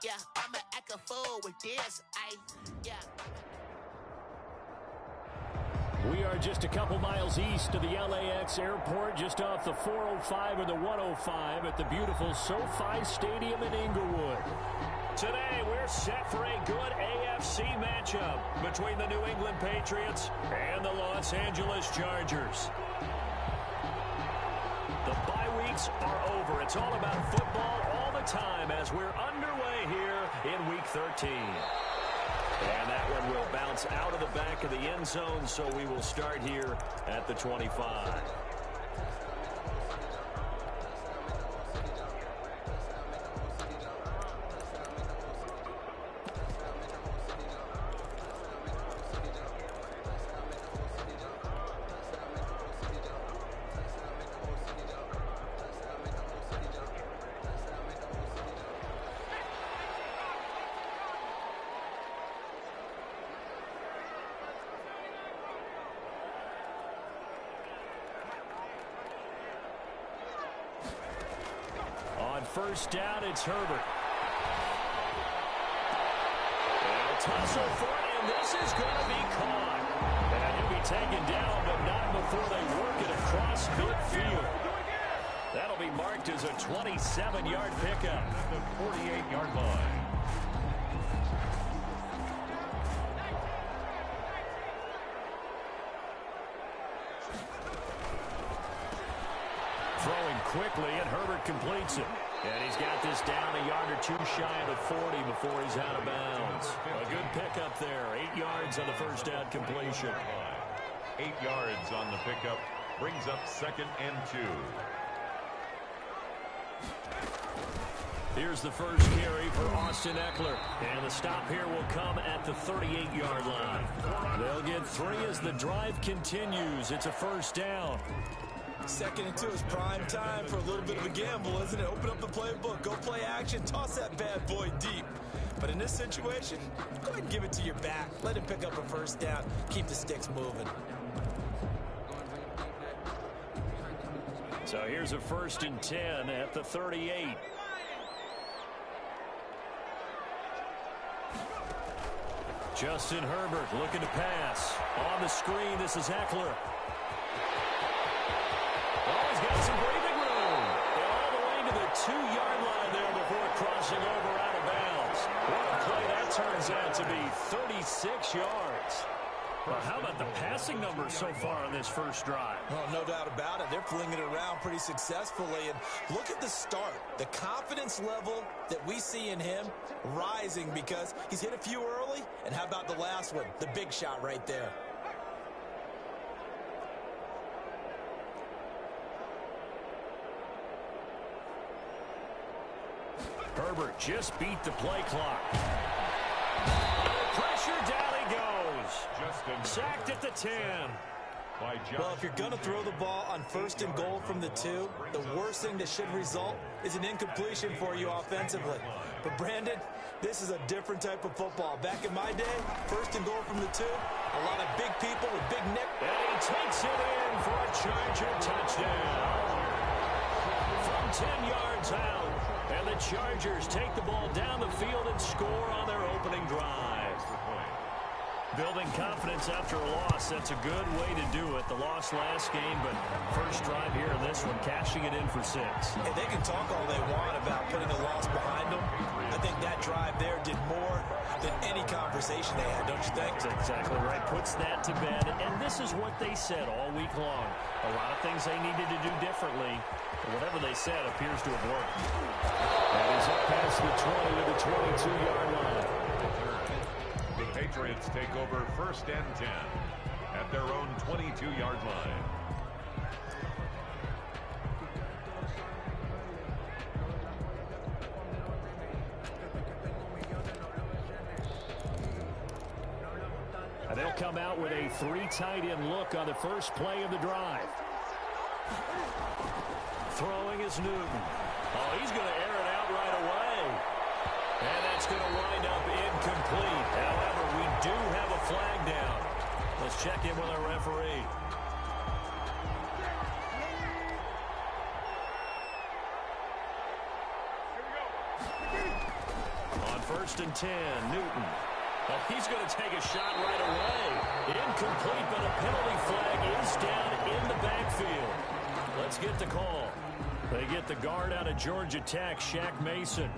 Yeah, I'ma act a fool with this. Yeah. We are just a couple miles east of the LAX airport, just off the 405 or the 105 at the beautiful SoFi Stadium in Inglewood. Today, we're set for a good AFC matchup between the New England Patriots and the Los Angeles Chargers. The bye weeks are over. It's all about football all the time as we're underway here in Week 13. And that one will bounce out of the back of the end zone, so we will start here at the 25. First down, it's Herbert. They'll tussle for it, and this is going to be caught. And he'll be taken down, but not before they work it across midfield. That'll be marked as a 27-yard pickup at the 48-yard line. Throwing quickly, and Herbert completes it. And he's got this down a yard or two shy of the 40 before he's out of bounds. A good pickup there. 8 yards on the first down completion. 8 yards on the pickup. Brings up 2nd and 2. Here's the first carry for Austin Ekeler. And the stop here will come at the 38-yard line. They'll get 3 as the drive continues. It's a first down. 2nd and 2 is prime time for a little bit of a gamble, isn't it? Open up the playbook, go play action, toss that bad boy deep. But in this situation, go ahead and give it to your back. Let him pick up a first down. Keep the sticks moving. So here's a 1st and 10 at the 38. Justin Herbert looking to pass. On the screen, this is Ekeler. Oh, he's got some breathing room. All the way to the 2-yard line there before crossing over out of bounds. What a play that turns out to be, 36 yards. Well, how about the passing numbers so far on this first drive? Oh, no doubt about it. They're flinging it around pretty successfully. And look at the start. The confidence level that we see in him rising because he's hit a few early. And how about the last one? The big shot right there. Herbert just beat the play clock. Pressure, down he goes. Sacked at the 10. Well, if you're going to throw the ball on 1st and goal from the 2, the worst thing that should result is an incompletion for you offensively. But, Brandon, this is a different type of football. Back in my day, 1st and goal from the 2, a lot of big people with big nip. And he takes it in for a Charger touchdown. From 10 yards out. And the Chargers take the ball down the field and score on their opening drive. Building confidence after a loss, that's a good way to do it. The loss last game, but first drive here in this one, cashing it in for 6. Hey, they can talk all they want about putting a loss behind them. I think that drive there did more than any conversation they had, don't you think? That's exactly right. Puts that to bed. And this is what they said all week long. A lot of things they needed to do differently. Whatever they said appears to have worked. And he's up past the 20 to the 22-yard line. The Patriots take over 1st and 10 at their own 22-yard line. And they'll come out with a 3 tight end look on the first play of the drive. Throwing is Newton. Oh, he's going to air it out right away. And that's going to wind up incomplete. However, we do have a flag down. Let's check in with our referee. On first and 10. Newton. Well, he's going to take a shot right away. Incomplete, but a penalty flag is down in the backfield. Let's get the call. They get the guard out of Georgia Tech, Shaq Mason.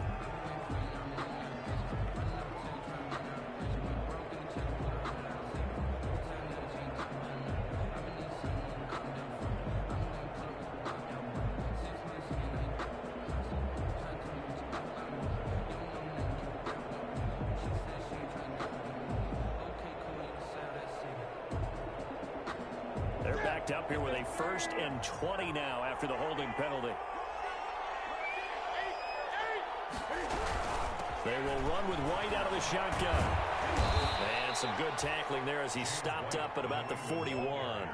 Up here with a first and 20 now after the holding penalty. They will run with White out of the shotgun. And some good tackling there as he stopped up at about the 41.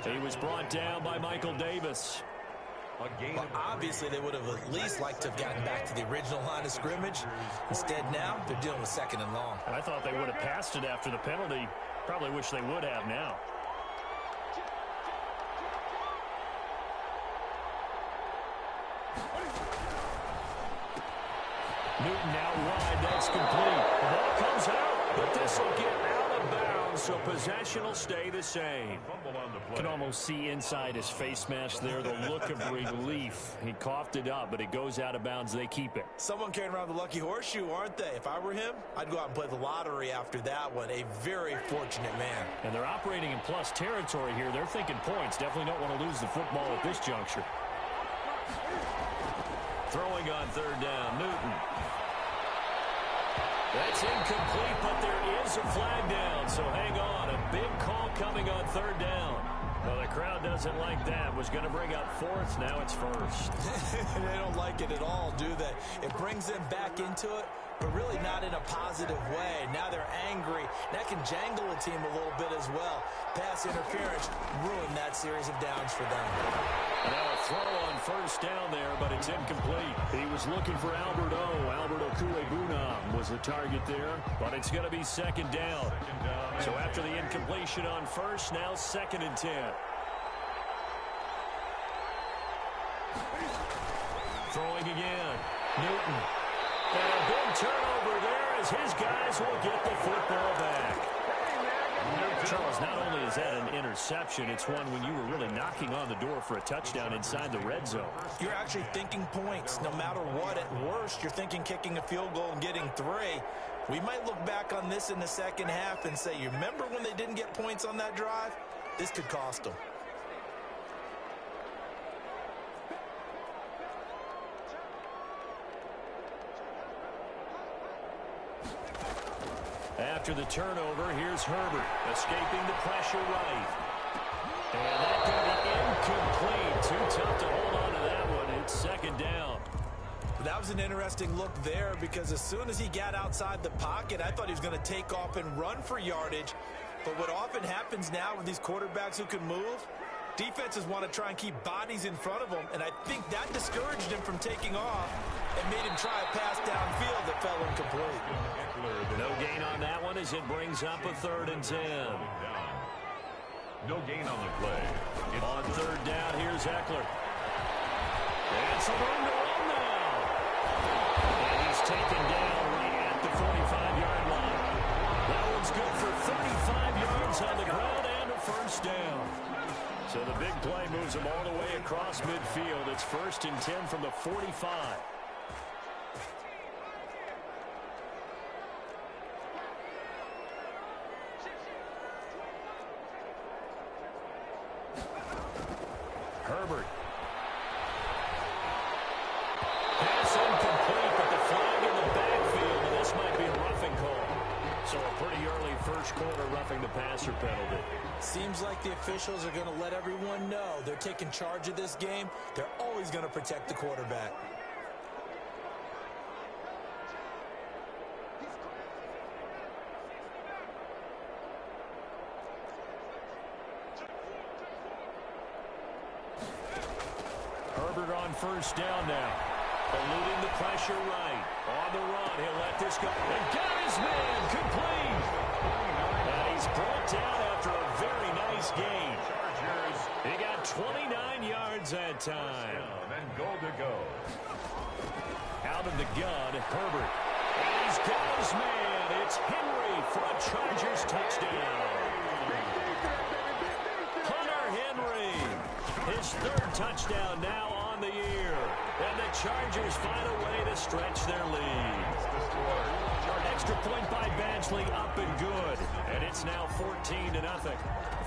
He was brought down by Michael Davis. Well, obviously, they would have at least liked to have gotten back to the original line of scrimmage. Instead, now they're dealing with second and long. I thought they would have passed it after the penalty. Probably wish they would have now. Newton out wide. That's complete. The ball comes out, but this will get out of bounds, so possession will stay the same. You can almost see inside his face mask there the look of relief. He coughed it up, but it goes out of bounds. They keep it. Someone carrying around the lucky horseshoe, aren't they? If I were him, I'd go out and play the lottery after that one. A very fortunate man. And they're operating in plus territory here. They're thinking points. Definitely don't want to lose the football at this juncture. Throwing on third down, Newton. That's incomplete, but there is a flag down, so hang on. A big call coming on third down. Well, the crowd doesn't like that. Was going to bring up fourth. Now it's first. They don't like it at all, do they? It brings them back into it, but really not in a positive way. Now they're angry. That can jangle a team a little bit as well. Pass interference ruined that series of downs for them. Now a throw on first down there, but it's incomplete. He was looking for Albert O. Albert Okuebunam was the target there, but it's going to be second down. So after the incompletion on first, now second and 10. Throwing again. Newton. And a big turnover there as his guys will get the football back. Charles, not only is that an interception, it's one when you were really knocking on the door for a touchdown inside the red zone. You're actually thinking points. No matter what, at worst, you're thinking kicking a field goal and getting 3. We might look back on this in the second half and say, you remember when they didn't get points on that drive? This could cost them. After the turnover, here's Herbert, escaping the pressure right. And that going to be incomplete. Too tough to hold on to that one. It's second down. That was an interesting look there because as soon as he got outside the pocket, I thought he was going to take off and run for yardage. But what often happens now with these quarterbacks who can move, defenses want to try and keep bodies in front of them, and I think that discouraged him from taking off and made him try a pass downfield that fell incomplete. No gain on that one as it brings up a third and 10. No gain on the play. On third down, here's Eckler. And some room to run now. And he's taken down right at the 45-yard line. That one's good for 35 yards on the ground and a first down. So the big play moves them all the way across midfield. It's first and 10 from the 45. Herbert. Pass incomplete, but the flag in the backfield, and this might be a roughing call. So a pretty early first quarter roughing the passer penalty. Seems like the officials are going to let everyone know they're taking charge of this game. They're always going to protect the quarterback. Herbert on first down now. Eluding the pressure right. On the run, he'll let this go. And got his man complete. And he's brought down after a very nice gain. He got 29 yards that time. And goal to go. Out of the gun, Herbert. And his man. It's Henry for a Chargers touchdown. Hunter Henry, his third touchdown now on the year. And the Chargers find a way to stretch their lead. Extra point by Badgley, up and good. And it's now 14-0.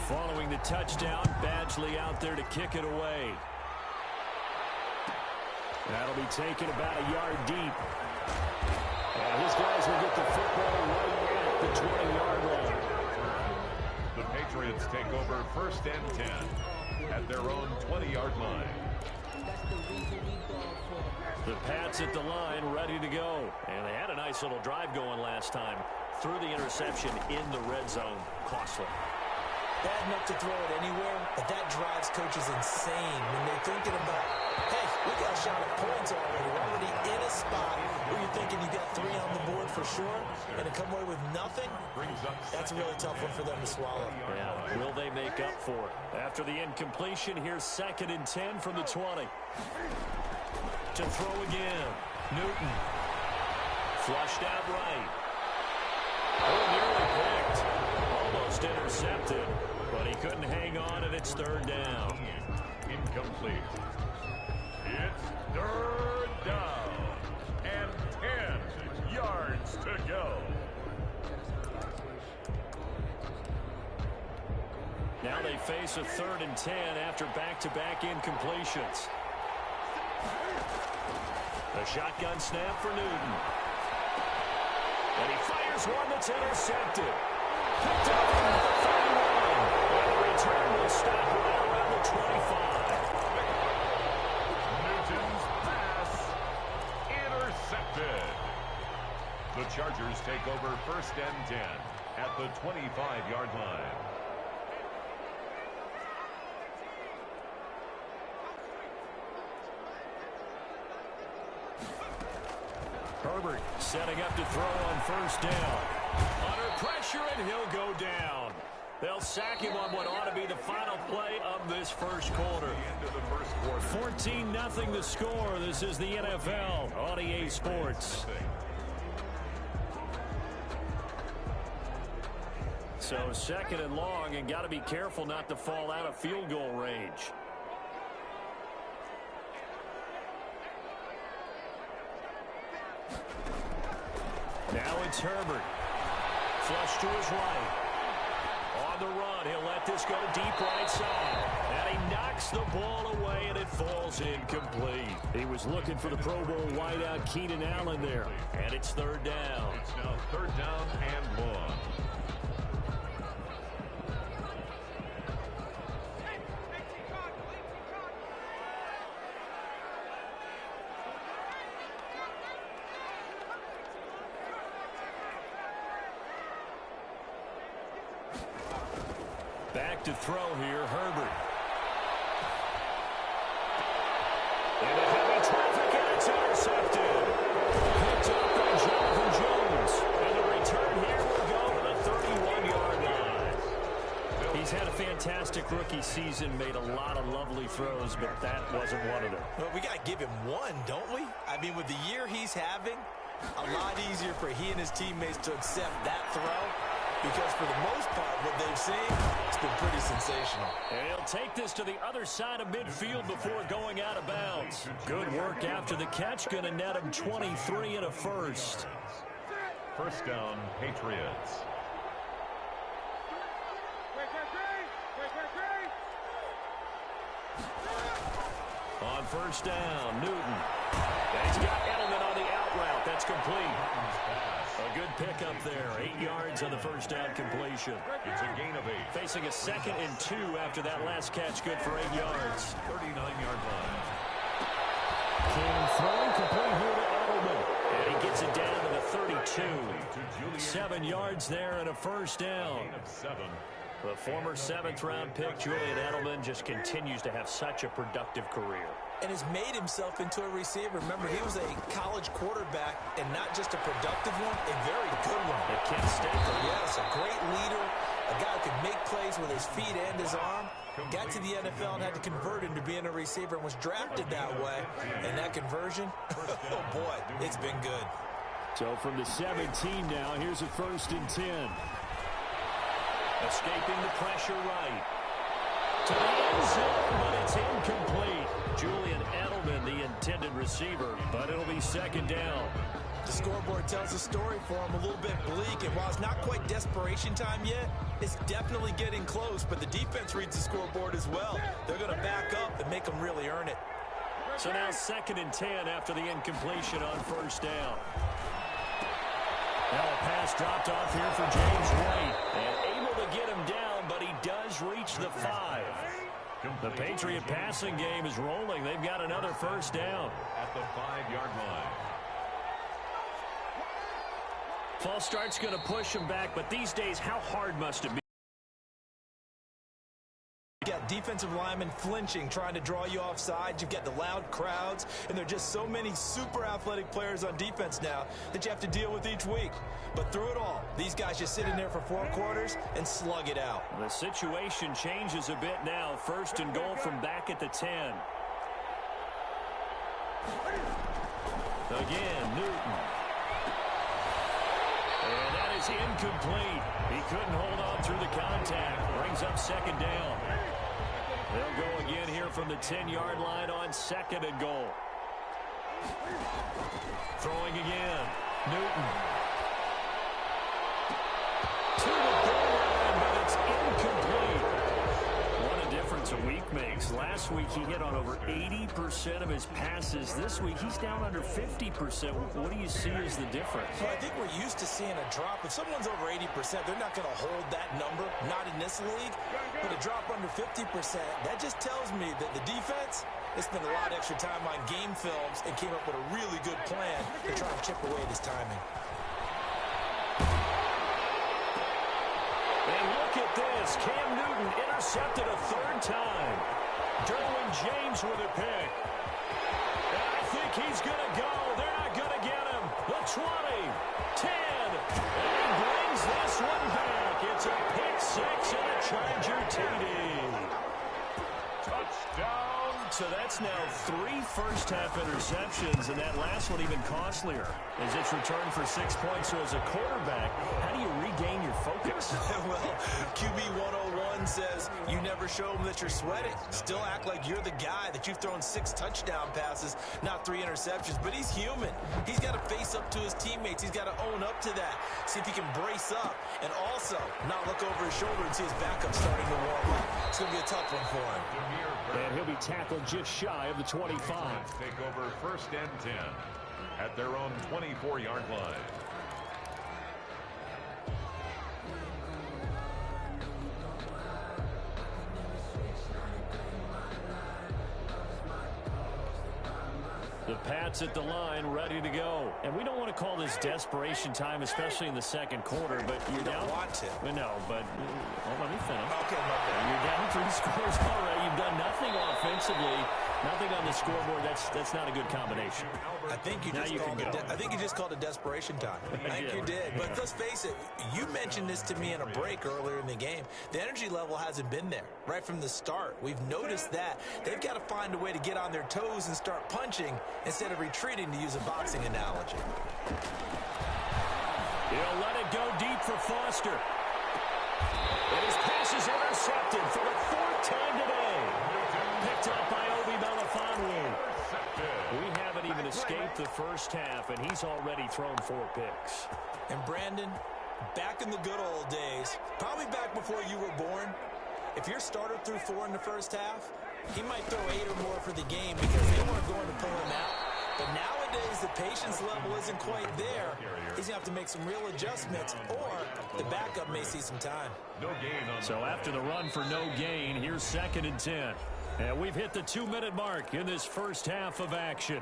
Following the touchdown, Badgley out there to kick it away. That'll be taken about a yard deep. And his guys will get the football right at the 20-yard line. The Patriots take over 1st and 10 at their own 20-yard line. The Pats at the line, ready to go. And they had a nice little drive going last time. Threw the interception in the red zone. Costly. Bad enough to throw it anywhere, but that drives coaches insane when they're thinking about, hey, we got a shot at points already. We're already in a spot where you're thinking you got 3 on the board for sure, and to come away with nothing, that's a really tough one for them to swallow. Yeah, will they make up for it? After the incompletion, here's 2nd and 10 from the 20. To throw again. Newton. Flushed out right. Oh, nearly picked. Almost intercepted, but he couldn't hang on, and it's 3rd down. Incomplete. It's 3rd down and 10 yards to go. Now they face a 3rd and 10 after back-to-back incompletions. A shotgun snap for Newton. And he fires one that's intercepted. Picked up at the 31. And the return will stop right around the 25. Newton's pass intercepted. The Chargers take over 1st and 10 at the 25-yard line. Herbert setting up to throw on 1st down. Under pressure, and he'll go down. They'll sack him on what ought to be the final play of this first quarter. 14-0 the score. This is the NFL on EA Sports. So 2nd and long, and got to be careful not to fall out of field goal range. Now it's Herbert. Flush to his right. On the run, he'll let this go deep right side. And he knocks the ball away, and it falls incomplete. He was looking for the Pro Bowl wideout Keenan Allen there. And it's 3rd down. It's now 3rd down and 1. Back to throw here, Herbert. And a heavy traffic, and it's intercepted. Picked up by Jonathan Jones. And the return here will go to the 31-yard line. He's had a fantastic rookie season, made a lot of lovely throws, but that wasn't one of them. Well, we got to give him one, don't we? I mean, with the year he's having, a lot easier for he and his teammates to accept that throw. Because for the most part, what they've seen, it's been pretty sensational. And he'll take this to the other side of midfield before going out of bounds. Good work after the catch. Going to net him 23 and a first. 1st down, Patriots. On 1st down, Newton. And he's got Edelman on the out route. That's complete. A good pickup there. 8 yards on the 1st down completion. It's a gain of 8. Facing a 2nd and 2 after that last catch. Good for 8 yards. 39-yard line. King throwing complete here to Edelman. And he gets it down to the 32. 7 yards there and a 1st down. Gain of 7. The former 7th-round pick, Julian Edelman, just continues to have such a productive career. And has made himself into a receiver. Remember, he was a college quarterback, and not just a productive one, a very good one. At Kent State. Yes, a great leader, a guy who could make plays with his feet and his arm. Got to the NFL and had to convert into being a receiver and was drafted that way. And that conversion, oh boy, it's been good. So from the 17 now, here's a 1st and 10. Escaping the pressure right. To the end zone, but it's incomplete. Julian Edelman, the intended receiver, but it'll be 2nd down. The scoreboard tells a story for him, a little bit bleak, and while it's not quite desperation time yet, it's definitely getting close, but the defense reads the scoreboard as well. They're going to back up and make them really earn it. So now 2nd and 10 after the incompletion on 1st down. Now a pass dropped off here for James White, and able to get him down, but he does reach the 5. The Patriot passing game is rolling. They've got another 1st down. At the 5-yard line. False start's going to push him back, but these days, how hard must it be? You've got defensive linemen flinching, trying to draw you off sides. You've got the loud crowds, and there are just so many super athletic players on defense now that you have to deal with each week. But through it all, these guys just sit in there for 4 quarters and slug it out. The situation changes a bit now. 1st and goal from back at the 10. Again, Newton. And that is incomplete. He couldn't hold on through the contact. Brings up 2nd down. They'll go again here from the 10-yard line on 2nd and goal. Throwing again. Newton. To the goal line, but it's incomplete. What a difference a week makes. Last week he hit on over 80% of his passes. This week he's down under 50%. What do you see as the difference? Well, I think we're used to seeing a drop. If someone's over 80%, they're not going to hold that number, not in this league. But a drop under 50%, that just tells me that the defense, they spent a lot of extra time on game films and came up with a really good plan to try and chip away at his timing. And look at this. Cam Newton intercepted a 3rd time. Derwin James with a pick. And I think he's going to go. They're not going to get him. The 20, 10, and he brings this one back. It's a pick 6 and a Charger TD. Touchdown. So that's now 3 first-half interceptions, and that last one even costlier as it's returned for 6 points. So as a quarterback, how do you regain your focus? Well, QB 101 says you never show them that you're sweating. Still act like you're the guy, that you've thrown 6 touchdown passes, not 3 interceptions. But he's human. He's got to face up to his teammates. He's got to own up to that. See if he can brace up and also not look over his shoulder and see his backup starting to warm up. It's going to be a tough one for him. And he'll be tackled just shy of the 25. Take over 1st and 10 at their own 24-yard line. The Pats at the line, ready to go. And we don't want to call this desperation time, especially in the 2nd quarter, but you're down. You don't want to. No, but let me finish. Okay, You're down 3 scores already. You've done nothing offensively, nothing on the scoreboard. That's not a good combination. I think you just called it desperation time. I think you did. But let's face it, you mentioned this to me in a break earlier in the game. The energy level hasn't been there right from the start. We've noticed that. They've got to find a way to get on their toes and start punching instead of retreating, to use a boxing analogy. He'll let it go deep for Foster. And his pass is intercepted for the 4th time today. Picked up by Obi Melifonwu. We haven't even escaped the first half, and he's already thrown 4 picks. And Brandon, back in the good old days, probably back before you were born, if your starter threw 4 in the first half, he might throw 8 or more for the game because they weren't going to pull him out. But nowadays, the patience level isn't quite there. He's going to have to make some real adjustments, or the backup may see some time. No gain on. So after the run for no gain, here's 2nd and 10. And we've hit the 2-minute mark in this first half of action.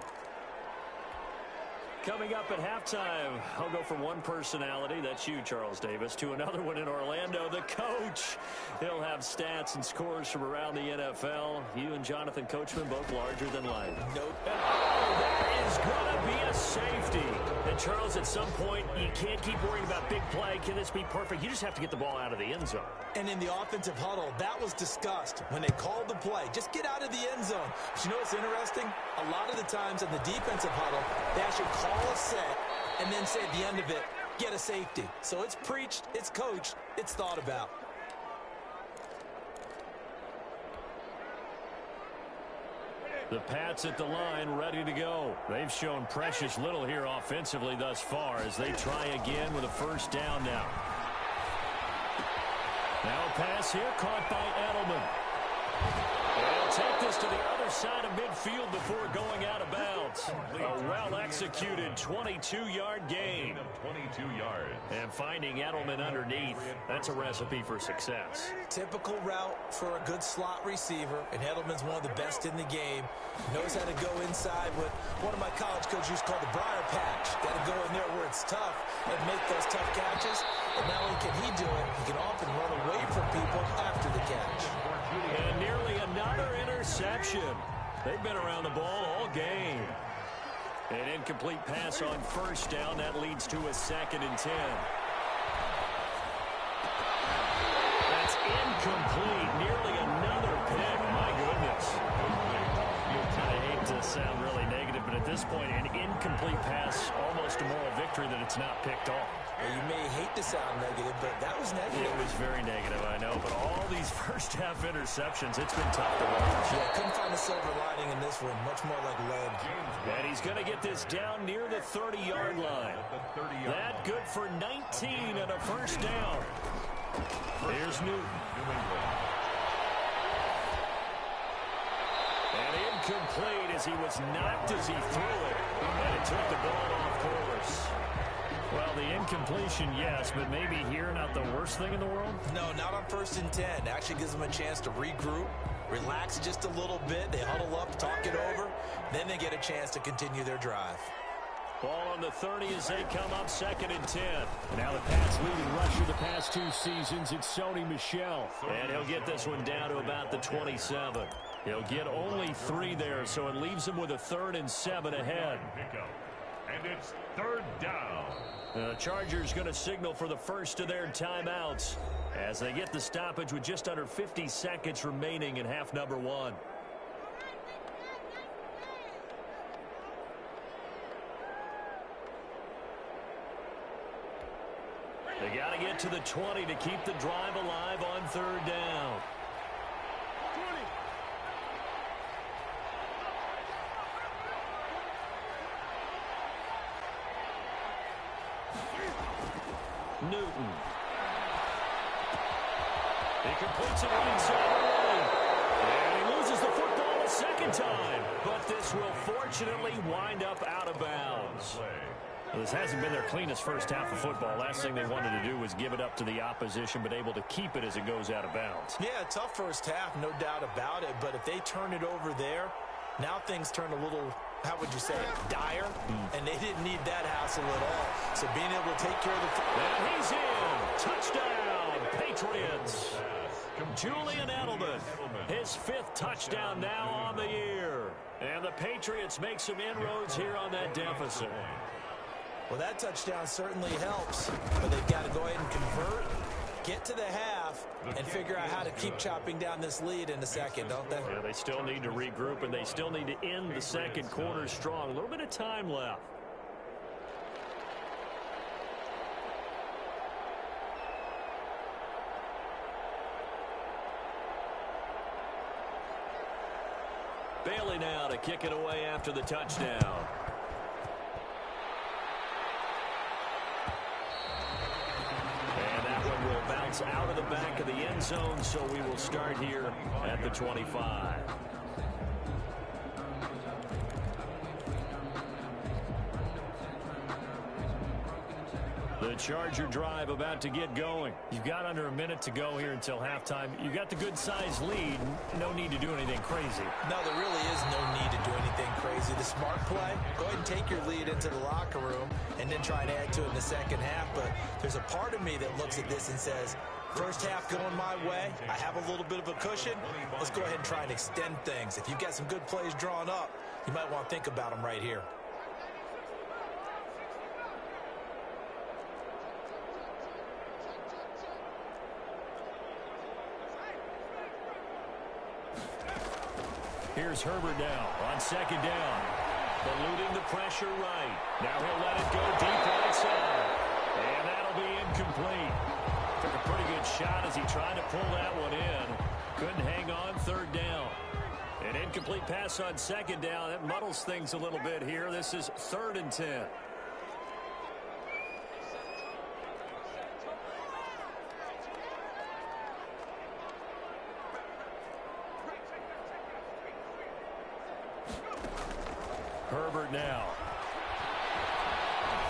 Coming up at halftime, I'll go from one personality, that's you, Charles Davis, to another one in Orlando, the coach. He'll have stats and scores from around the NFL. You and Jonathan Coachman both larger than life. Nope. Oh, there is going to be a safety. And, Charles, at some point, you can't keep worrying about big play. Can this be perfect? You just have to get the ball out of the end zone. And in the offensive huddle, that was discussed when they called the play. Just get out of the end zone. But you know what's interesting? A lot of the times in the defensive huddle, they actually call all is set, and then say at the end of it, get a safety. So it's preached, it's coached, it's thought about. The Pats at the line, ready to go. They've shown precious little here offensively thus far as they try again with a first down now. Now a pass here caught by Edelman. They'll take this to the other side of midfield before going out of bounds. A well-executed 22-yard gain. 22 yards. And finding Edelman underneath, that's a recipe for success. Typical route for a good slot receiver, and Edelman's one of the best in the game. Knows how to go inside what one of my college coaches used to call the briar patch. Got to go in there where it's tough and make those tough catches. And not only can he do it, he can often run away from people after the catch. And nearly another interception. They've been around the ball all game. An incomplete pass on first down. That leads to a 2nd and 10. That's incomplete. Nearly another pick. My goodness. I hate to sound really negative, but at this point, an incomplete pass, almost a moral victory that it's not picked off. Well, you may hate to sound negative, but that was negative. It was very negative, I know. But all these first-half interceptions, it's been tough to watch. Yeah, couldn't find a silver lining in this one. Much more like lead. And he's going to get this down near the 30-yard line. That good for 19 and a first down. Here's Newton. And incomplete as he was knocked as he threw it. And it took the ball off course. Well, the incompletion, yes, but maybe here not the worst thing in the world? No, not on 1st and 10. Actually gives them a chance to regroup, relax just a little bit. They huddle up, talk it over. Then they get a chance to continue their drive. Ball on the 30 as they come up 2nd and 10. Now the Pats leading rusher the past 2 seasons. It's Sony Michel. And he'll get this one down to about the 27. He'll get only 3 there, so it leaves him with a 3rd and 7 ahead. And it's 3rd down. The Chargers going to signal for the first of their timeouts as they get the stoppage with just under 50 seconds remaining in half number 1. They got to get to the 20 to keep the drive alive on 3rd down. Newton. He completes it inside. And he loses the football a 2nd time. But this will fortunately wind up out of bounds. Well, this hasn't been their cleanest first half of football. Last thing they wanted to do was give it up to the opposition, but able to keep it as it goes out of bounds. Yeah, tough first half, no doubt about it. But if they turn it over there, now things turn a little, how would you say it, dire? And they didn't need that hassle at all. So being able to take care of the football. And he's in. Touchdown, Patriots. Julian Edelman, his 5th touchdown now on the year. And the Patriots make some inroads here on that deficit. Well, that touchdown certainly helps, but they've got to go ahead and convert, get to the half, and figure out how to keep chopping down this lead in the 2nd, don't they? Yeah, they still need to regroup, and they still need to end the 2nd quarter strong. A little bit of time left. Bailey now to kick it away after the touchdown. And that one will bounce out of the back of the end zone, so we will start here at the 25. The Charger drive about to get going. You've got under a minute to go here until halftime. You've got the good-sized lead. No need to do anything crazy. No, there really is no need to do anything crazy. The smart play, go ahead and take your lead into the locker room and then try and add to it in the 2nd half. But there's a part of me that looks at this and says, first half going my way, I have a little bit of a cushion. Let's go ahead and try and extend things. If you've got some good plays drawn up, you might want to think about them right here. Here's Herbert now on 2nd down. Eluding the pressure right. Now he'll let it go deep right side. And that'll be incomplete. Took a pretty good shot as he tried to pull that one in. Couldn't hang on third down. An incomplete pass on second down. That muddles things a little bit here. This is 3rd and 10. Herbert now.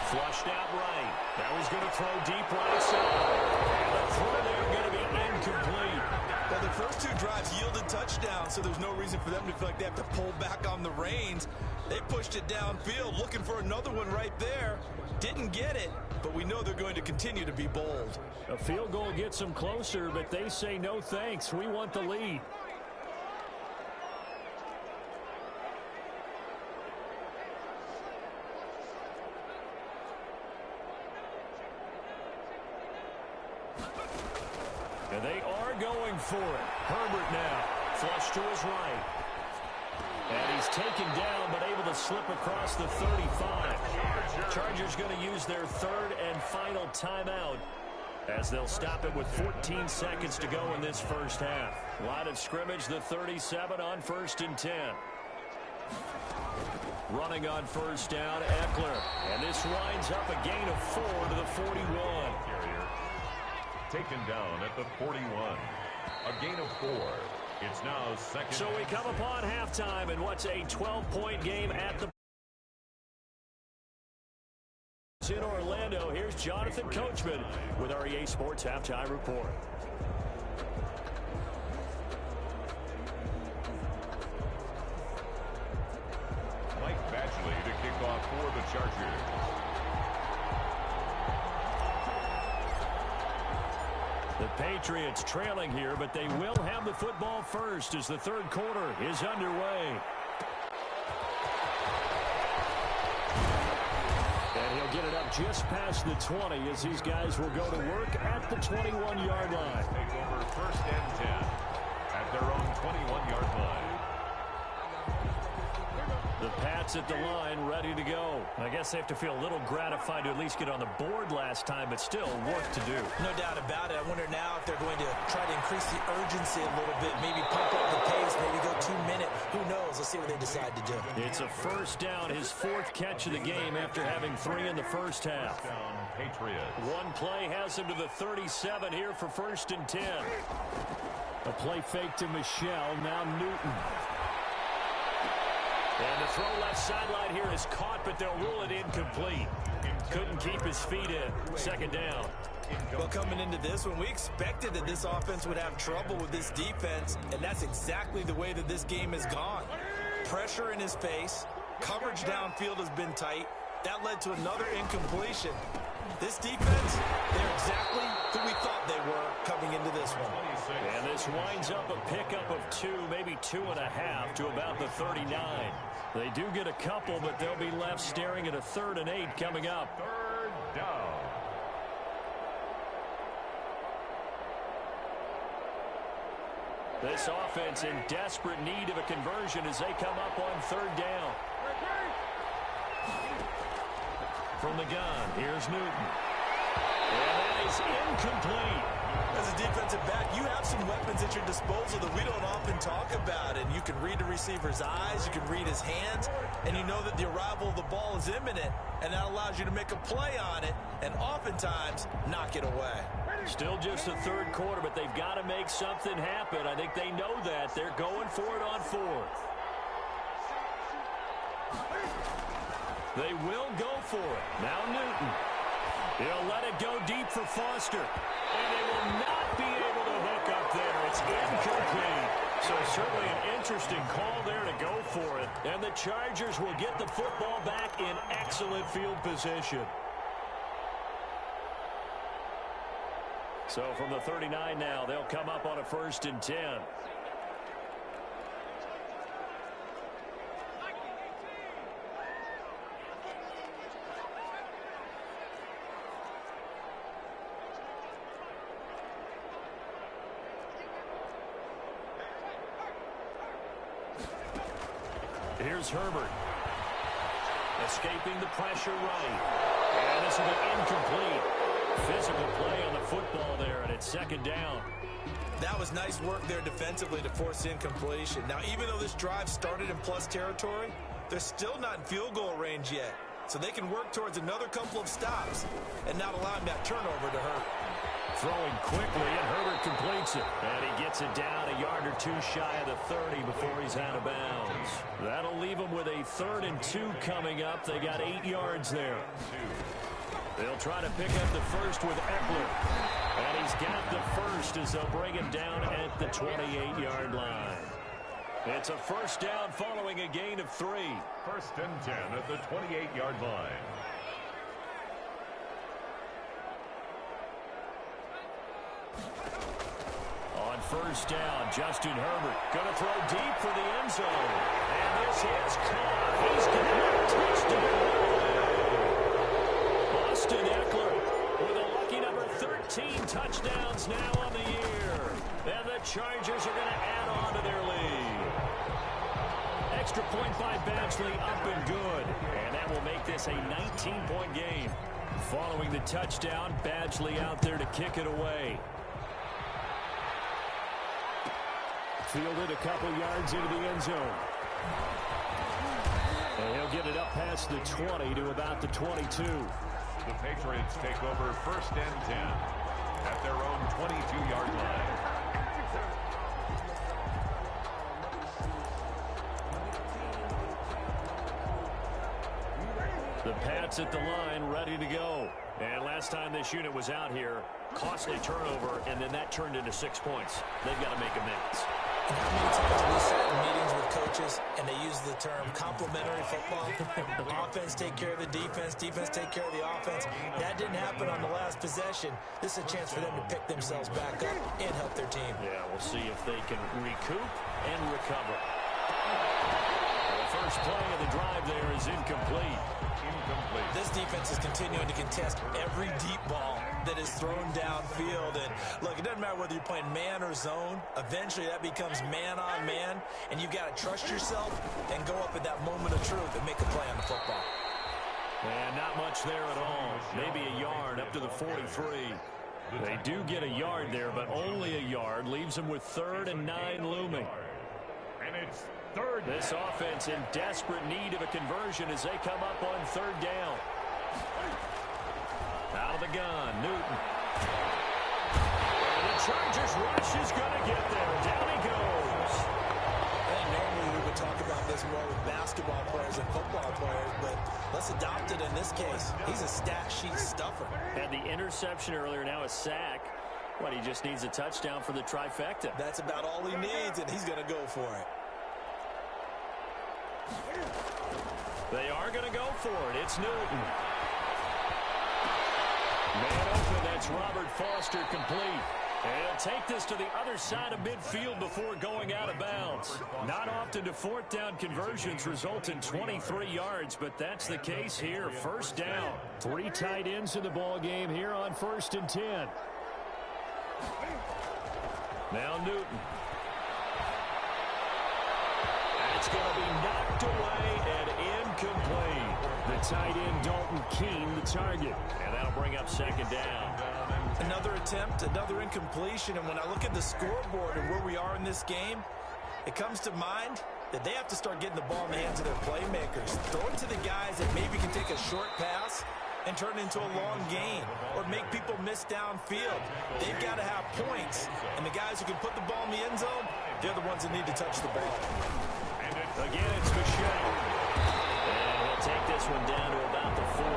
Flushed out right. Now he's going to throw deep right side. And the throw there going to be incomplete. Well, the first 2 drives yielded touchdowns, so there's no reason for them to feel like they have to pull back on the reins. They pushed it downfield, looking for another one right there. Didn't get it, but we know they're going to continue to be bold. A field goal gets them closer, but they say no thanks. We want the lead. And they are going for it. Herbert now. Flush to his right. And he's taken down, but able to slip across the 35. Chargers going to use their 3rd and final timeout as they'll stop it with 14 seconds to go in this first half. Line of scrimmage, the 37 on 1st and 10. Running on first down, Eckler. And this winds up a gain of 4 to the 41. Taken down at the 41. A gain of 4. It's now 2nd. So we come upon halftime in what's a 12-point game at the in Orlando. Here's Jonathan Coachman with our EA Sports Halftime Report. Mike Badgley to kick off for the Chargers. The Patriots trailing here, but they will have the football first as the 3rd quarter is underway. And he'll get it up just past the 20 as these guys will go to work at the 21-yard line. Take over 1st and 10 at their own 21-yard line. The Pats at the line, ready to go. I guess they have to feel a little gratified to at least get on the board last time, but still work to do. No doubt about it. I wonder now if they're going to try to increase the urgency a little bit, maybe pump up the pace, maybe go 2-minute. Who knows? Let's see what they decide to do. It's a first down, his 4th catch of the game after having 3 in the first half. Down Patriots. One play has him to the 37 here for 1st and 10. A play fake to Michelle, now Newton. And the throw left sideline here is caught, but they'll rule it incomplete. Couldn't keep his feet in. 2nd down. Well, coming into this one, we expected that this offense would have trouble with this defense, and that's exactly the way that this game has gone. Pressure in his face. Coverage downfield has been tight. That led to another incompletion. This defense, they're exactly who we thought they were coming into this one. And this winds up a pickup of 2, maybe 2.5 to about the 39. They do get a couple, but they'll be left staring at a 3rd and 8 coming up. 3rd down. This offense in desperate need of a conversion as they come up on 3rd down. From the gun, here's Newton. And that is incomplete. As a defensive back, you have some weapons at your disposal that we don't often talk about. And you can read the receiver's eyes, you can read his hands, and you know that the arrival of the ball is imminent. And that allows you to make a play on it and oftentimes knock it away. Still just the 3rd quarter, but they've got to make something happen. I think they know that. They're going for it on 4th. They will go for it. Now Newton. He'll let it go deep for Foster. And they will not be able to hook up there. It's incomplete. So certainly an interesting call there to go for it. And the Chargers will get the football back in excellent field position. So from the 39 now, they'll come up on a 1st and 10. Here's Herbert. Escaping the pressure right. And this will be incomplete. Physical play on the football there, and it's second down. That was nice work there defensively to force incompletion. Now, even though this drive started in plus territory, they're still not in field goal range yet. So they can work towards another couple of stops and not allowing that turnover to hurt. Throwing quickly, and Herbert completes it. And he gets it down a yard or two shy of the 30 before he's out of bounds. That'll leave him with a 3rd and 2 coming up. They got 8 yards there. They'll try to pick up the first with Eckler. And he's got the first as they'll bring him down at the 28-yard line. It's a first down following a gain of 3. 1st and 10 at the 28-yard line. On first down, Justin Herbert going to throw deep for the end zone. And this is caught. He's got a touchdown. Austin Eckler with a lucky number 13 touchdowns now on the year. And the Chargers are going to add on to their lead. Extra point by Badgley up and good. And that will make this a 19-point game. Following the touchdown, Badgley out there to kick it away. Fielded a couple yards into the end zone. And he'll get it up past the 20 to about the 22. The Patriots take over 1st and 10 at their own 22-yard line. The Pats at the line, ready to go. And last time this unit was out here, costly turnover, and then that turned into 6 points. They've got to make amends. And how many times have we sat in meetings with coaches and they use the term complementary football? Offense take care of the defense, defense take care of the offense. That didn't happen on the last possession. This is a chance for them to pick themselves back up and help their team. Yeah, we'll see if they can recoup and recover. The first play of the drive there is incomplete. This defense is continuing to contest every deep ball that is thrown downfield. And look, it doesn't matter whether you're playing man or zone. Eventually that becomes man on man, and you've got to trust yourself and go up at that moment of truth and make a play on the football. And not much there at all. Maybe a yard up to the 43. They do get a yard there, but only a yard. Leaves them with 3rd and 9 looming. And it's 3rd. This offense in desperate need of a conversion as they come up on 3rd down. Out of the gun, Newton. And the Chargers rush is going to get there. Down he goes. And normally we would talk about this more with basketball players and football players, but let's adopt it in this case. He's a stat sheet stuffer. Had the interception earlier, now a sack. What, he just needs a touchdown for the trifecta. That's about all he needs, and he's going to go for it. They are going to go for it. It's Newton. Man open, that's Robert Foster complete. And he'll take this to the other side of midfield before going out of bounds. Not often do 4th down conversions result in 23 yards, but that's the case here. First down. 3 tight ends in the ball game here on 1st and 10. Now Newton. It's going to be knocked away and incomplete. The tight end, Dalton Keene, the target. And that'll bring up 2nd down. Another attempt, another incompletion. And when I look at the scoreboard and where we are in this game, it comes to mind that they have to start getting the ball in the hands of their playmakers. Throw it to the guys that maybe can take a short pass and turn it into a long gain or make people miss downfield. They've got to have points. And the guys who can put the ball in the end zone, they're the ones that need to touch the ball. Again, it's Michel. And he'll take this one down to about the 40.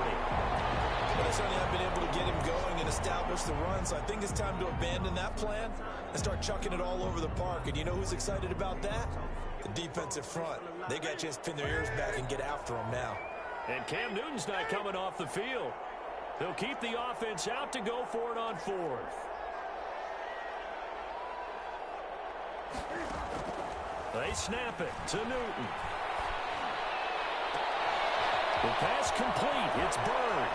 But they certainly have been able to get him going and establish the run, so I think it's time to abandon that plan and start chucking it all over the park. And you know who's excited about that? The defensive front. They got a chance to pin their ears back and get after him now. And Cam Newton's not coming off the field. They'll keep the offense out to go for it on 4th. They snap it to Newton. The pass complete. It's Bird.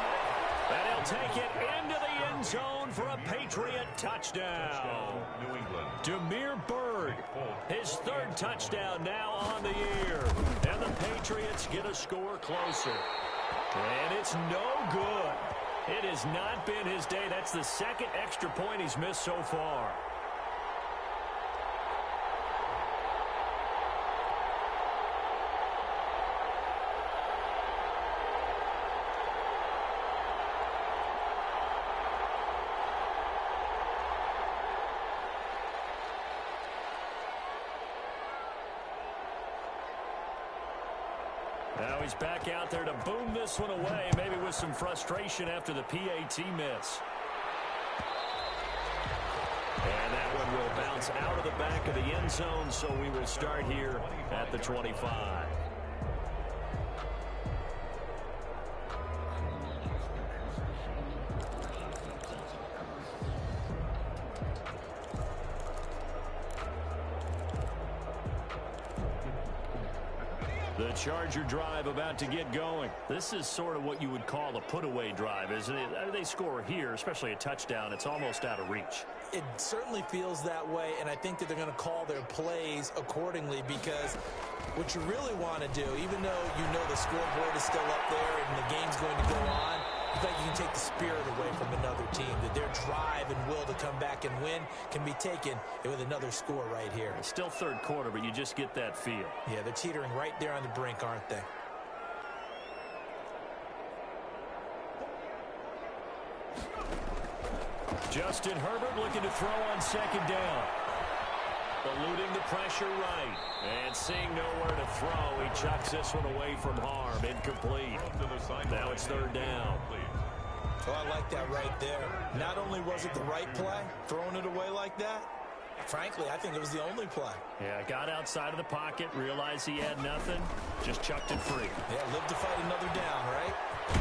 And he'll take it into the end zone for a Patriot touchdown. New England. Damiere Byrd, his third touchdown now on the year. And the Patriots get a score closer. And it's no good. It has not been his day. That's the second extra point he's missed so far. Now he's back out there to boom this one away, maybe with some frustration after the PAT miss. And that one will bounce out of the back of the end zone, so we will start here at the 25. The Charger drive about to get going. This is sort of what you would call a put-away drive, isn't it? They score here, especially a touchdown. It's almost out of reach. It certainly feels that way, and I think that they're going to call their plays accordingly, because what you really want to do, even though you know the scoreboard is still up there and the game's going to go on, I think you can take the spirit away from another team, that their drive and will to come back and win can be taken with another score right here. It's still third quarter, but you just get that feel. Yeah, they're teetering right there on the brink, aren't they? Justin Herbert looking to throw on second down. Eluding the pressure right. And seeing nowhere to throw, he chucks this one away from harm. Incomplete. Now it's third down. Oh, I like that right there. Not only was it the right play, throwing it away like that, frankly, I think it was the only play. Yeah, got outside of the pocket, realized he had nothing, just chucked it free. Yeah, live to fight another down, right?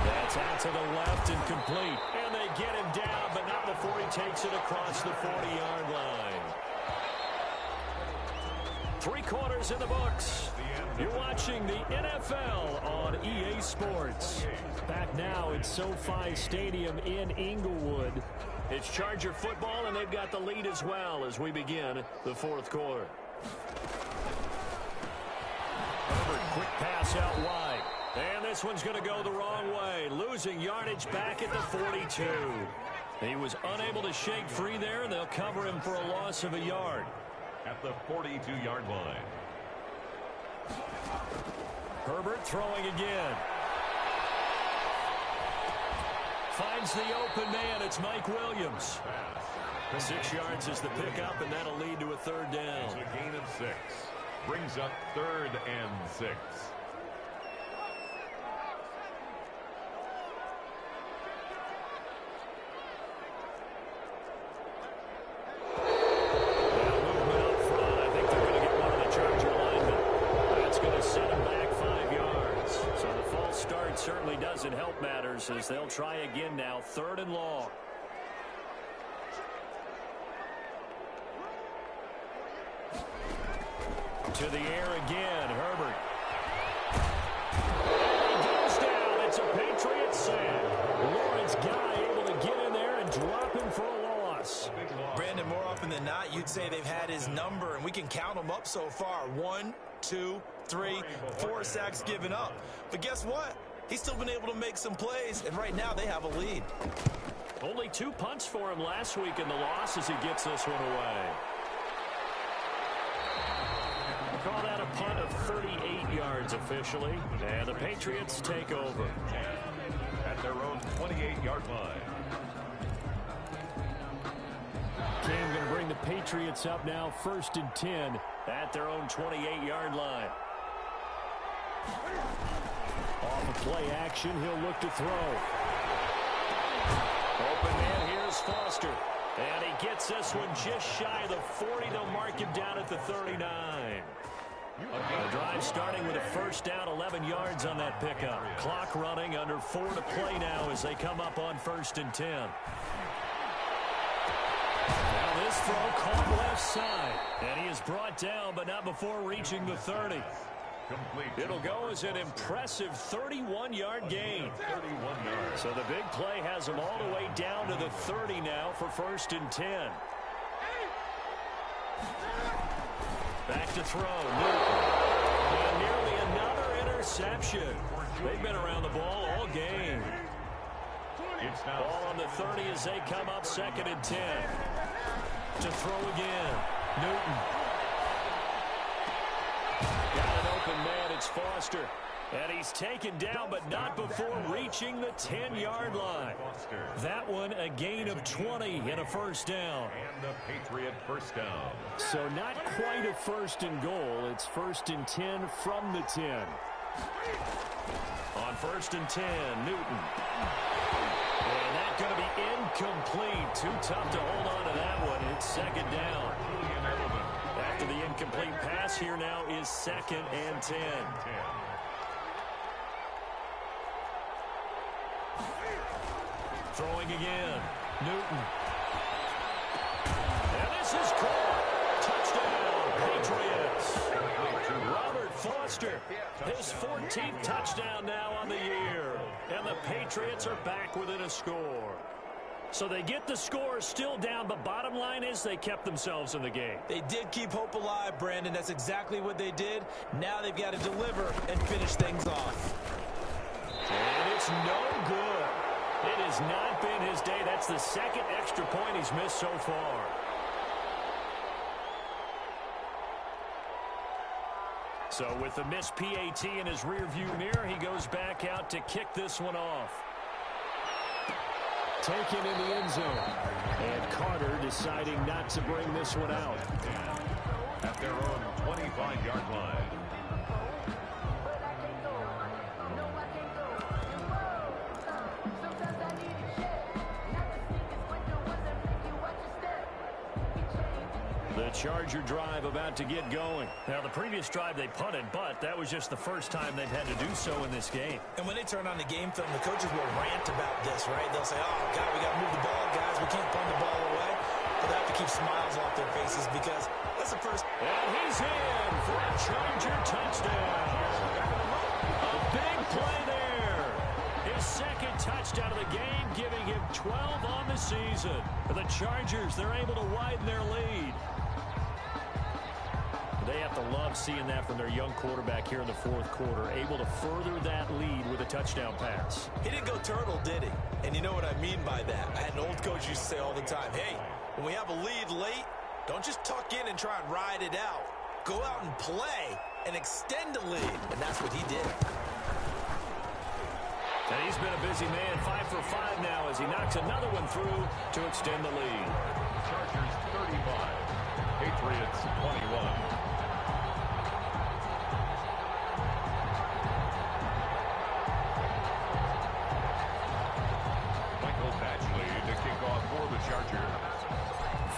That's out to the left and complete. And they get him down, but not before he takes it across the 40-yard line. 3 quarters in the books. You're watching the NFL on EA Sports. Back now at SoFi Stadium in Inglewood. It's Charger football, and they've got the lead as well as we begin the fourth quarter. Herbert, quick pass out wide. And this one's going to go the wrong way. Losing yardage back at the 42. He was unable to shake free there, and they'll cover him for a loss of a yard. At the 42-yard line. Herbert throwing again. Finds the open man. It's Mike Williams. 6 yards is the pickup, and that'll lead to a third down. It's a gain of 6. Brings up 3rd and 6. Certainly doesn't help matters as they'll try again now, 3rd and long. To the air again, Herbert. And he goes down. It's a Patriot sack. Lawrence Guy able to get in there and drop him for a loss. Brandon, more often than not, you'd say they've had his number, and we can count them up so far. 1, 2, 3, 4 sacks given up. But guess what? He's still been able to make some plays, and right now they have a lead. Only 2 punts for him last week in the loss as he gets this one away. We'll call that a punt of 38 yards officially, and the Patriots take over. At their own 28-yard line. Cam going to bring the Patriots up now, 1st and 10 at their own 28-yard line. Off of play action, he'll look to throw. Open man, here's Foster. And he gets this one just shy of the 40. They'll mark him down at the 39. The drive starting with a first down, 11 yards on that pickup. Clock running, under 4 to play now as they come up on 1st and 10. Now this throw caught left side. And he is brought down, but not before reaching the 30. Complete. It'll go as an impressive 31-yard gain. 31 yards. So the big play has them all the way down to the 30 now for 1st and 10. Back to throw. And nearly another interception. They've been around the ball all game. It's now Ball on the 30 as they come up 2nd and 10. To throw again. Newton. Got an open man. It's Foster. And he's taken down, but not before reaching the 10-yard line. That one a gain of 20 and a 1st down. And the Patriot 1st down. So not quite a 1st and goal. It's 1st and 10 from the 10. On 1st and 10, Newton. And that's going to be incomplete. Too tough to hold on to that one. It's 2nd down. After the incomplete pass, here now is 2nd and 10. Throwing again. Newton. And this is caught. Touchdown, Patriots. Robert Foster, his 14th touchdown now on the year. And the Patriots are back within a score. So they get the score still down, but bottom line is they kept themselves in the game. They did keep hope alive, Brandon. That's exactly what they did. Now they've got to deliver and finish things off. And it's no good. It has not been his day. That's the 2nd extra point he's missed so far. So with the missed PAT in his rearview mirror, he goes back out to kick this one off. Taken in the end zone. And Carter deciding not to bring this one out. At their own 25-yard line. The Charger drive about to get going. Now, the previous drive they punted, but that was just the first time they've had to do so in this game. And when they turn on the game film, the coaches will rant about this, right? They'll say, oh, God, we got to move the ball, guys. We can't punt the ball away. But they have to keep smiles off their faces because that's the first. And he's in for a Charger touchdown. A big play there. His 2nd touchdown of the game, giving him 12 on the season. For the Chargers, they're able to widen their lead. They have to love seeing that from their young quarterback here in the 4th quarter, able to further that lead with a touchdown pass. He didn't go turtle, did he? And you know what I mean by that. I had an old coach used to say all the time, hey, when we have a lead late, don't just tuck in and try and ride it out. Go out and play and extend the lead. And that's what he did. And he's been a busy man, 5 for 5 now as he knocks another one through to extend the lead. Chargers 35, Patriots 21.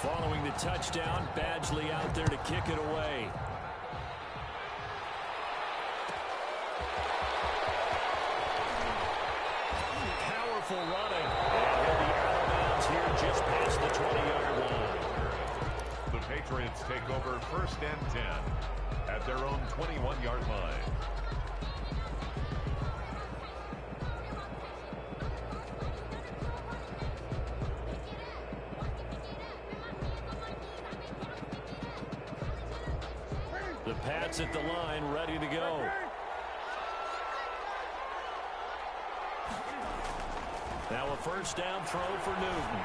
Following the touchdown, Badgley out there to kick it away. Powerful running. And he'll be out of bounds here just past the 20-yard line. The Patriots take over 1st and 10 at their own 21-yard line. The Pats at the line, ready to go. Now a 1st down throw for Newton.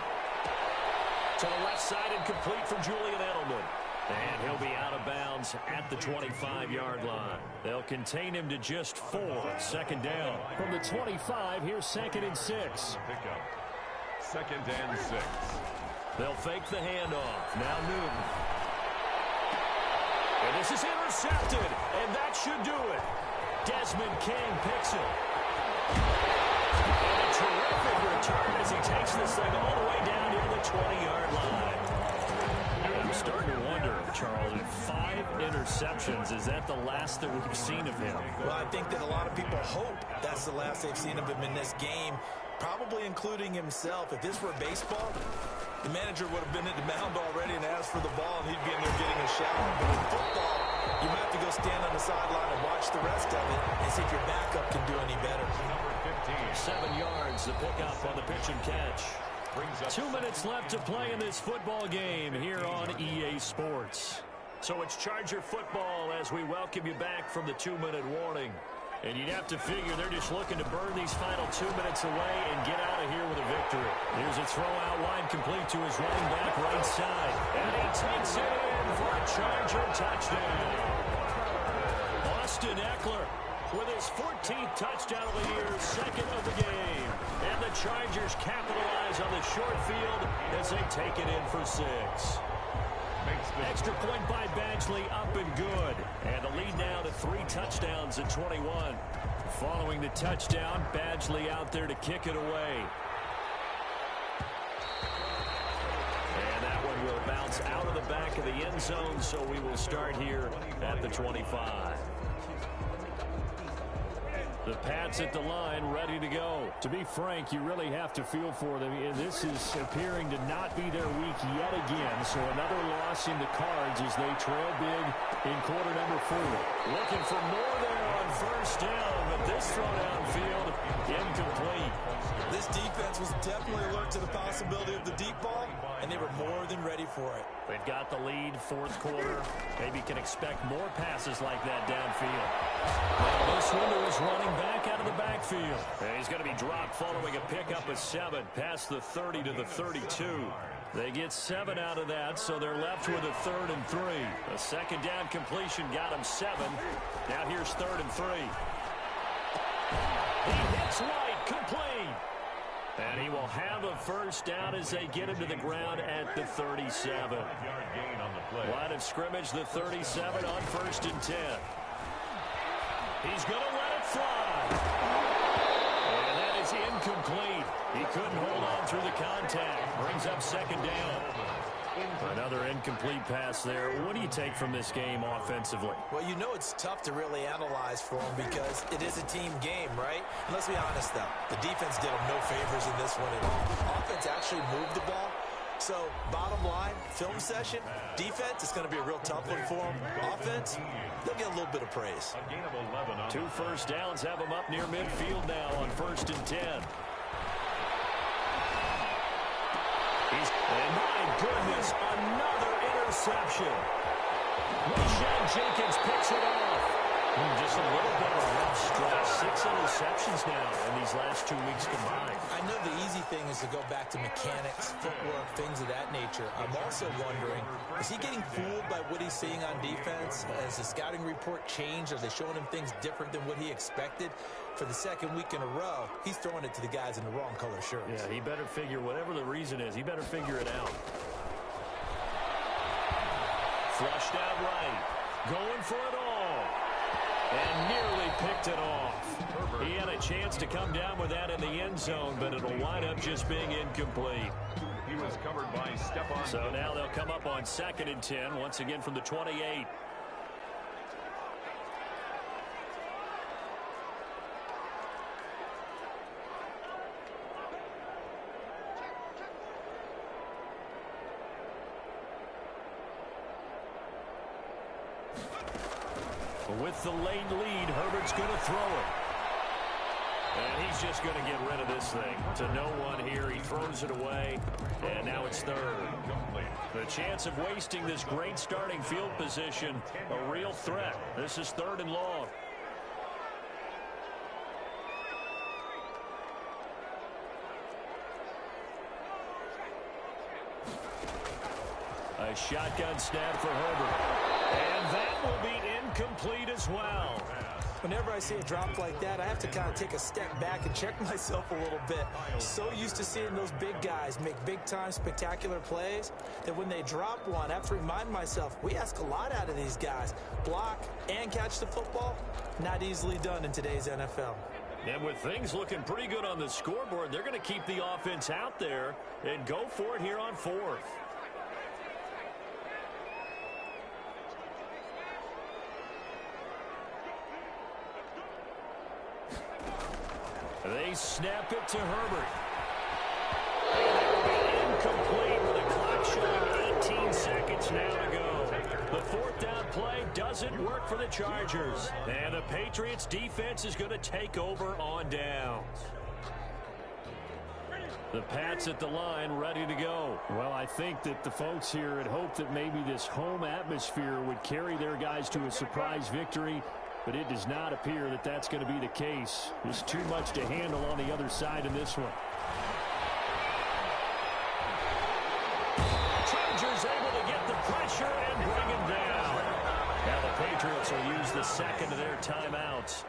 To the left side and complete for Julian Edelman. And he'll be out of bounds at the 25-yard line. They'll contain him to just 4. 2nd down. From the 25, here's 2nd and 6. Pickup. 2nd and 6. They'll fake the handoff. Now Newton. And this is intercepted, and that should do it. Desmond King picks it. And a terrific return as he takes this thing all the way down near the 20-yard line. I'm starting to wonder, Charles, if 5 interceptions, is that the last that we've seen of him? Well, I think that a lot of people hope that's the last they've seen of him in this game, probably including himself. If this were baseball, the manager would have been at the mound already and asked for the ball, and he'd be in there getting a shower. But in football, You might have to go stand on the sideline and watch the rest of it and see if your backup can do any better. Number 15. 7 yards, the pickup on the pitch and catch. 2 minutes left to play in this football game here on EA Sports. So it's Charger football as we welcome you back from the 2-minute warning. And you'd have to figure they're just looking to burn these final 2 minutes away and get out of here with a victory. Here's a throw out wide complete to his running back right side. And he takes it in for a Charger touchdown. Austin Eckler with his 14th touchdown of the year, second of the game. And the Chargers capitalize on the short field as they take it in for 6. Extra point by Badgley, up and good. And the lead now to 3 touchdowns at 21. Following the touchdown, Badgley out there to kick it away. And that one will bounce out of the back of the end zone, so we will start here at the 25. The Pats at the line, ready to go. To be frank, you really have to feel for them. This is appearing to not be their week yet again. So another loss in the cards as they trail big in quarter number 4. Looking for more there on first down, but this throw downfield incomplete. This defense was definitely alert to the possibility of the deep ball, and they were more than ready for it. They've got the lead, fourth quarter. Maybe can expect more passes like that downfield. Now this one to his running back out of the backfield. And he's going to be dropped following a pickup of 7 past the 30 to the 32. They get 7 out of that, so they're left with a 3rd and 3. A second down completion got him 7. Now here's 3rd and 3. He hits White, complete. And he will have a first down as they get him to the ground at the 37. Line of scrimmage, the 37 on 1st and 10. He's going to let it fly. And that is incomplete. He couldn't hold on through the contact. Brings up 2nd down. Another incomplete pass there. What do you take from this game offensively? Well, you know it's tough to really analyze for them because it is a team game, right? And let's be honest, though. The defense did them no favors in this one at all. Offense actually moved the ball. So, bottom line, film session, defense, it's going to be a real tough one for them. Offense, they'll get a little bit of praise. 2 first downs have them up near midfield now on 1st and 10. And my goodness, another interception. Rashad Jenkins picks it off. Just a little bit of a rough stretch. 6 interceptions now in these last 2 weeks combined. I know the easy thing is to go back to mechanics, footwork, things of that nature. I'm also wondering, is he getting fooled by what he's seeing on defense? Has the scouting report changed? Are they showing him things different than what he expected? For the 2nd week in a row, he's throwing it to the guys in the wrong color shirts. Yeah, he better figure, whatever the reason is, he better figure it out. Flushed out right. Going for it all. And nearly picked it off. He had a chance to come down with that in the end zone, but it'll wind up just being incomplete. He was covered by Stephon. So now they'll come up on 2nd and 10, once again from the 28. With the late lead, Herbert's going to throw it. And he's just going to get rid of this thing. To no one here, he throws it away, and now it's 3rd. The chance of wasting this great starting field position, a real threat. This is 3rd and long. A shotgun snap for Herbert. And that will be incomplete as well. Whenever I see a drop like that, I have to kind of take a step back and check myself a little bit. So used to seeing those big guys make big-time spectacular plays that when they drop one, I have to remind myself, we ask a lot out of these guys. Block and catch the football, not easily done in today's NFL. And with things looking pretty good on the scoreboard, they're going to keep the offense out there and go for it here on 4th. They snap it to Herbert. And it will be incomplete with a clock showing 18 seconds now to go. The 4th down play doesn't work for the Chargers. And the Patriots defense is going to take over on downs. The Pats at the line, ready to go. Well, I think that the folks here had hoped that maybe this home atmosphere would carry their guys to a surprise victory, but it does not appear that that's going to be the case. There's too much to handle on the other side in this one. Chargers able to get the pressure and bring him down. Now the Patriots will use the second of their timeouts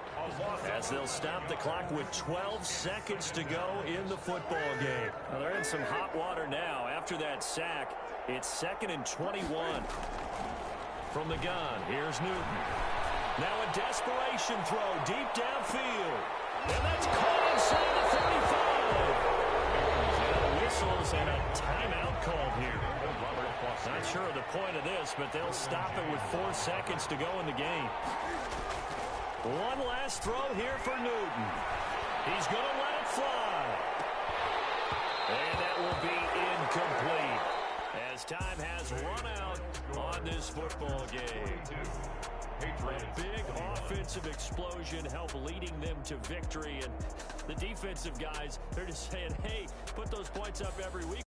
as they'll stop the clock with 12 seconds to go in the football game. Now they're in some hot water now. After that sack, it's 2nd and 21. From the gun, here's Newton. Now a desperation throw deep downfield. And that's caught inside the 35. And whistles and a timeout called here. Not sure of the point of this, but they'll stop it with 4 seconds to go in the game. One last throw here for Newton. He's going to let it fly. And that will be incomplete as time has run out on this football game. A big offensive explosion helped leading them to victory. And the defensive guys, they're just saying, hey, put those points up every week.